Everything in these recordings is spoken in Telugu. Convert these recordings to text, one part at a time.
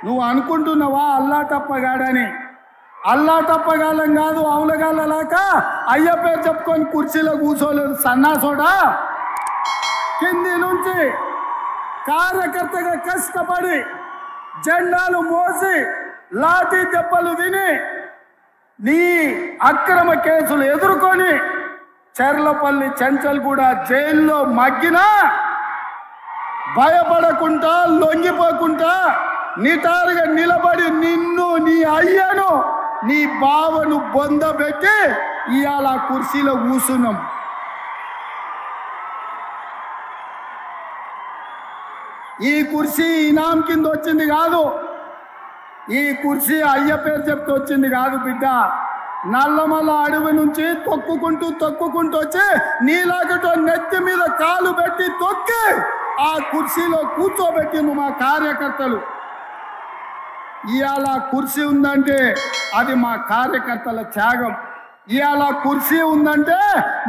నువ్వు అనుకుంటున్నావా అల్లా తప్పగాడని? అల్లా తప్పగాలం కాదు, అవులగాళ్ళలాక అయ్య పేరు చెప్పుకొని కుర్చీలో కూర్చోలేదు సన్నాసోడా. కింది నుంచి కార్యకర్తగా కష్టపడి జెండాలు మోసి లాఠీ దెబ్బలు విని నీ అక్రమ కేసులు ఎదుర్కొని చెర్లపల్లి చెంచల్గూడ జైల్లో మగ్గినా భయపడకుండా లొంగిపోకుండా నిటారుగా నిలబడి నిన్ను, నీ అయ్యను, నీ బావను బొందబెట్టి ఇవాళ కుర్చీలో కూర్చున్నాం. ఈ కుర్చీ ఇనాం కింద వచ్చింది కాదు, ఈ కుర్చీ అయ్య పేరు చెప్తూ వచ్చింది కాదు బిడ్డ. నల్లమల్ల అడవి నుంచి తొక్కుకుంటూ వచ్చి నీలాగటో నెత్తి మీద కాలు పెట్టి తొక్కి ఆ కుర్చీలో కూర్చోబెట్టింది మా కార్యకర్తలు. ఇవాళ కుర్చీ ఉందంటే అది మా కార్యకర్తల త్యాగం. ఇవాళ కుర్చీ ఉందంటే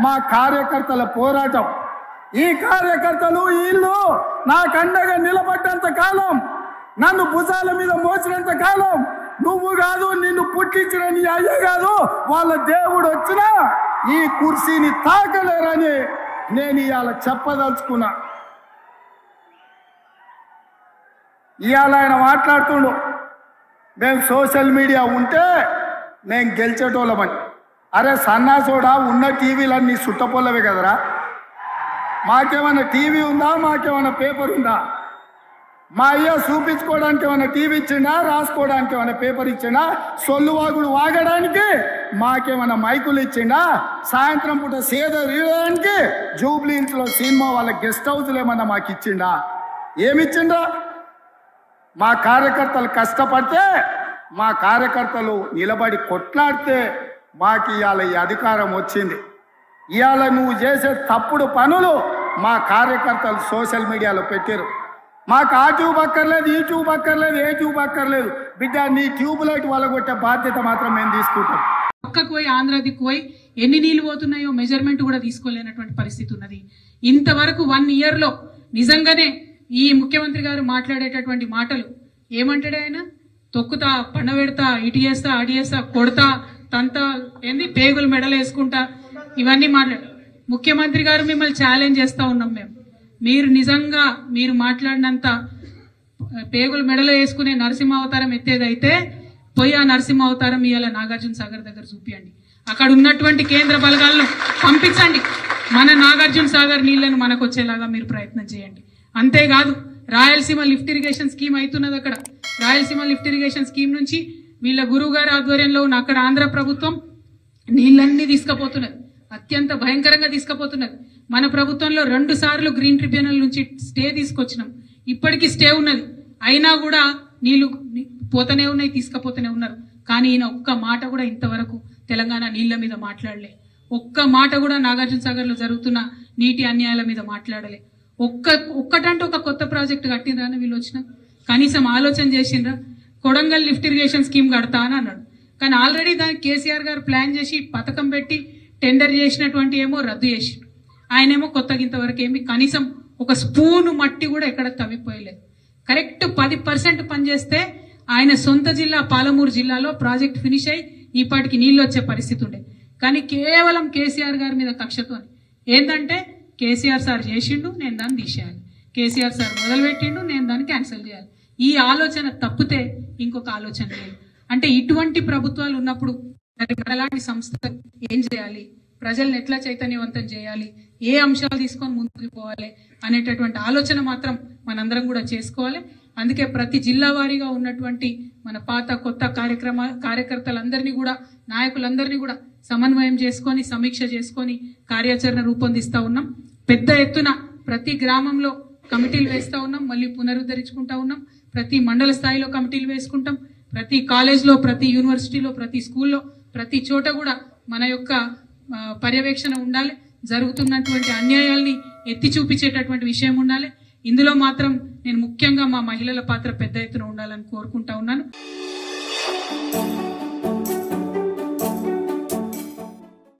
మా కార్యకర్తల పోరాటం. ఈ కార్యకర్తలు వీళ్ళు నాకు అండగా నిలబడ్డంత కాలం, నన్ను భుజాల మీద మోసినంత కాలం, నువ్వు కాదు, నిన్ను పుట్టించిన నీ అయ్య కాదు, వాళ్ళ దేవుడు వచ్చినా ఈ కుర్చీని తాకలేరని నేను ఇవాళ చెప్పదలుచుకున్నా. ఇవాళ ఆయన మాట్లాడుతుండు, మేము సోషల్ మీడియా ఉంటే మేము గెలిచేటోళ్ళమని. అరే సన్నాసోడా, ఉన్న టీవీలన్నీ సుట్టపొల్లవే కదరా. మాకేమైనా టీవీ ఉందా? మాకేమైనా పేపర్ ఉందా? మా అయ్య చూపించుకోవడానికి ఏమైనా టీవీ ఇచ్చిండా? రాసుకోవడానికి ఏమైనా పేపర్ ఇచ్చిండా? సొల్లువాగుడు వాగడానికి మాకేమైనా మైకులు ఇచ్చిండా? సాయంత్రం పూట సేద తీయడానికి జూబ్లీహిల్స్లో సినిమా వాళ్ళ గెస్ట్ హౌస్లు ఏమన్నా మాకు ఇచ్చిండా? ఏమిచ్చిండా? మా కార్యకర్తలు కష్టపడితే, మా కార్యకర్తలు నిలబడి కొట్లాడితే మాకు ఇవాళ ఈ అధికారం వచ్చింది. ఇవాళ నువ్వు చేసే తప్పుడు పనులు మా కార్యకర్తలు సోషల్ మీడియాలో పెట్టారు. మాకు ఆ ట్యూబ్ అక్కర్లేదు, ఈ ట్యూబ్ అక్కర్లేదు, ఏ ట్యూబ్ అక్కర్లేదు బిడ్డ. నీ ట్యూబ్ లైట్ వలగొట్టే బాధ్యత మాత్రం మేము తీసుకుంటాం. పక్కకు పోయి ఆంధ్ర దిక్కు పోయి ఎన్ని నీళ్లు పోతున్నాయో మెజర్మెంట్ కూడా తీసుకోలేనటువంటి పరిస్థితి ఉన్నది. ఇంతవరకు 1 year లో నిజంగానే ఈ ముఖ్యమంత్రి గారు మాట్లాడేటటువంటి మాటలు ఏమంటాడు ఆయన? తొక్కుతా, పండబెడతా, ఇటు చేస్తా, అడి చేస్తా, కొడతా, తంతా, ఏంది పేగులు మెడలు వేసుకుంటా, ఇవన్నీ మాట్లాడు. ముఖ్యమంత్రి గారు మిమ్మల్ని ఛాలెంజ్ చేస్తా ఉన్నాం మేము. మీరు నిజంగా మీరు మాట్లాడినంత పేగులు మెడలో వేసుకునే నరసింహ అవతారం ఎత్తేదైతే పోయి ఆ నరసింహ అవతారం ఇవాళ నాగార్జున సాగర్ దగ్గర చూపియండి. అక్కడ ఉన్నటువంటి కేంద్ర బలగాలను పంపించండి. మన నాగార్జున సాగర్ నీళ్లను మనకు వచ్చేలాగా మీరు ప్రయత్నం చేయండి. అంతేకాదు రాయలసీమ లిఫ్ట్ ఇరిగేషన్ స్కీమ్ అవుతున్నది. అక్కడ రాయలసీమ లిఫ్ట్ ఇరిగేషన్ స్కీమ్ నుంచి వీళ్ళ గురువు గారి ఆధ్వర్యంలో ఉన్న అక్కడ ఆంధ్ర ప్రభుత్వం నీళ్ళన్నీ తీసుకుపోతున్నది. అత్యంత భయంకరంగా తీసుకుపోతున్నది. మన ప్రభుత్వంలో 2 సార్లు గ్రీన్ ట్రిబ్యునల్ నుంచి స్టే తీసుకొచ్చినాం. ఇప్పటికీ స్టే ఉన్నది. అయినా కూడా నీళ్లు పోతూనే ఉన్నాయి, తీసుకుపోతూనే ఉన్నారు. కానీ ఈయన ఒక్క మాట కూడా ఇంతవరకు తెలంగాణ నీళ్ల మీద మాట్లాడలే. ఒక్క మాట కూడా నాగార్జున సాగర్ లో జరుగుతున్న నీటి అన్యాయాల మీద మాట్లాడలే. ఒక్కటంటే ఒక కొత్త ప్రాజెక్టు కట్టినరా అని వీళ్ళు వచ్చినా కనీసం ఆలోచన చేసిండ్రా? కొడంగల్ లిఫ్ట్ ఇరిగేషన్ స్కీమ్ కడతా అని అన్నాడు. కానీ ఆల్రెడీ దానికి కేసీఆర్ గారు ప్లాన్ చేసి పథకం పెట్టి టెండర్ చేసినటువంటి ఏమో రద్దు చేసి, ఆయనేమో కొత్తగా ఇంతవరకు ఏమి కనీసం ఒక స్పూను మట్టి కూడా ఎక్కడ తవ్విపోయలేదు. కరెక్ట్ 10% పనిచేస్తే ఆయన సొంత జిల్లా పాలమూరు జిల్లాలో ప్రాజెక్ట్ ఫినిష్ అయ్యి ఈపాటికి నీళ్ళు వచ్చే పరిస్థితి ఉండే. కానీ కేవలం కేసీఆర్ గారి మీద కక్షతో ఏంటంటే కేసీఆర్ సార్ చేసిండు, నేను దాన్ని తీసేయాలి, కేసీఆర్ సార్ మొదలుపెట్టిండు, నేను దాన్ని క్యాన్సిల్ చేయాలి. ఈ ఆలోచన తప్పితే ఇంకొక ఆలోచన లేదు. అంటే ఇటువంటి ప్రభుత్వాలు ఉన్నప్పుడు అలాంటి సంస్థ ఏం చేయాలి, ప్రజల్ని ఎట్లా చైతన్యవంతం చేయాలి, ఏ అంశాలు తీసుకొని ముందుకు పోవాలి అనేటటువంటి ఆలోచన మాత్రం మనందరం కూడా చేసుకోవాలి. అందుకే ప్రతి జిల్లా వారీగా ఉన్నటువంటి మన పాత కొత్త కార్యకర్తలందరినీ కూడా, నాయకులందరినీ కూడా సమన్వయం చేసుకొని సమీక్ష చేసుకొని కార్యాచరణ రూపొందిస్తా ఉన్నాం. పెద్ద ఎత్తున ప్రతి గ్రామంలో కమిటీలు వేస్తా ఉన్నాం, మళ్ళీ పునరుద్ధరించుకుంటా ఉన్నాం. ప్రతి మండల స్థాయిలో కమిటీలు వేసుకుంటాం. ప్రతి కాలేజ్లో, ప్రతి యూనివర్సిటీలో, ప్రతి స్కూల్లో, ప్రతి చోట కూడా మన యొక్క పర్యవేక్షణ ఉండాలి. జరుగుతున్నటువంటి అన్యాయాల్ని ఎత్తి చూపించేటటువంటి విషయం ఉండాలి. ఇందులో మాత్రం నేను ముఖ్యంగా మా మహిళల పాత్ర పెద్ద ఎత్తున ఉండాలని కోరుకుంటా ఉన్నాను.